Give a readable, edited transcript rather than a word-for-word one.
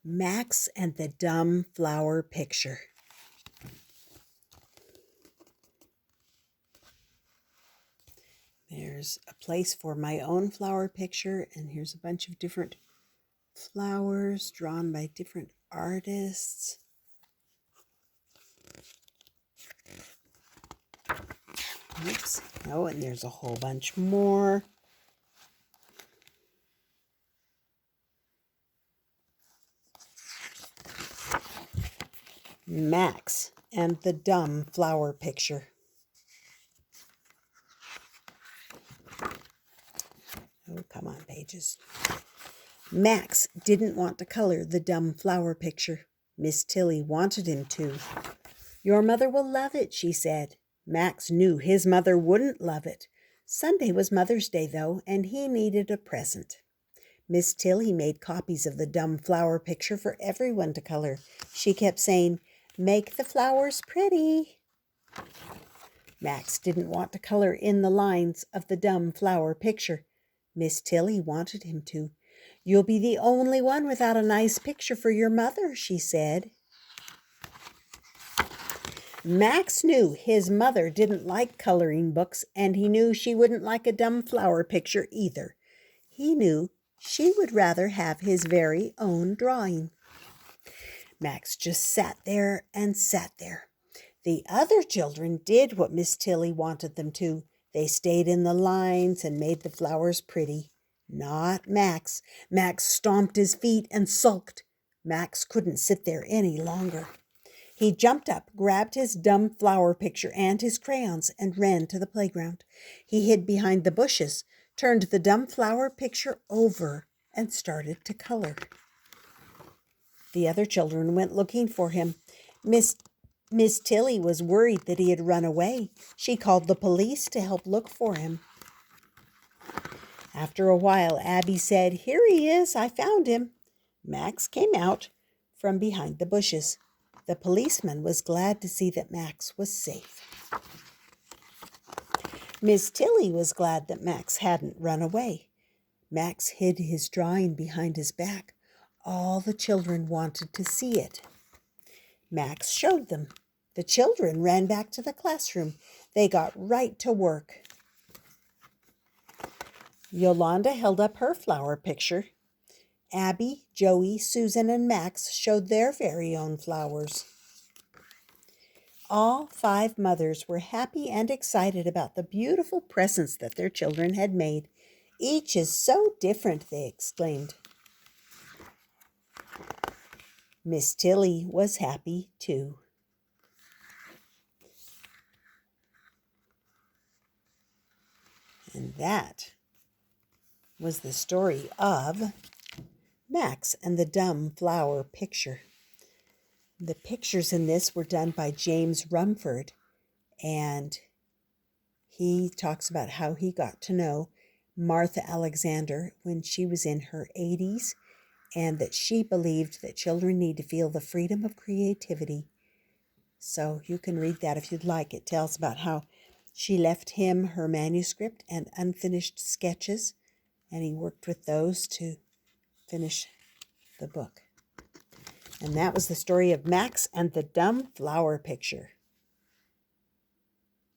Max and the Dumb Flower Picture. There's a place for my own flower picture, and here's a bunch of different flowers drawn by different artists. Oops. Oh, and there's a whole bunch more. Max and the Dumb Flower Picture. Oh, come on, pages. Max didn't want to color the dumb flower picture. Miss Tilly wanted him to. "Your mother will love it," she said. Max knew his mother wouldn't love it. Sunday was Mother's Day, though, and he needed a present. Miss Tilly made copies of the dumb flower picture for everyone to color. She kept saying, "Make the flowers pretty." Max didn't want to color in the lines of the dumb flower picture. Miss Tilly wanted him to. "You'll be the only one without a nice picture for your mother," she said. Max knew his mother didn't like coloring books, and he knew she wouldn't like a dumb flower picture either. He knew she would rather have his very own drawing. Max just sat there and sat there. The other children did what Miss Tilly wanted them to. They stayed in the lines and made the flowers pretty. Not Max. Max stomped his feet and sulked. Max couldn't sit there any longer. He jumped up, grabbed his dumb flower picture and his crayons, and ran to the playground. He hid behind the bushes, turned the dumb flower picture over, and started to color. The other children went looking for him. Miss Tilly was worried that he had run away. She called the police to help look for him. After a while, Abby said, "Here he is, I found him." Max came out from behind the bushes. The policeman was glad to see that Max was safe. Miss Tilly was glad that Max hadn't run away. Max hid his drawing behind his back. All the children wanted to see it. Max showed them. The children ran back to the classroom. They got right to work. Yolanda held up her flower picture. Abby, Joey, Susan, and Max showed their very own flowers. All 5 mothers were happy and excited about the beautiful presents that their children had made. "Each is so different," they exclaimed. Miss Tilly was happy too. And that was the story of Max and the Dumb Flower Picture. The pictures in this were done by James Rumford, and he talks about how he got to know Martha Alexander when she was in her 80s, and that she believed that children need to feel the freedom of creativity. So you can read that if you'd like. It tells about how she left him her manuscript and unfinished sketches, and he worked with those to finish the book. And that was the story of Max and the Dumb Flower Picture.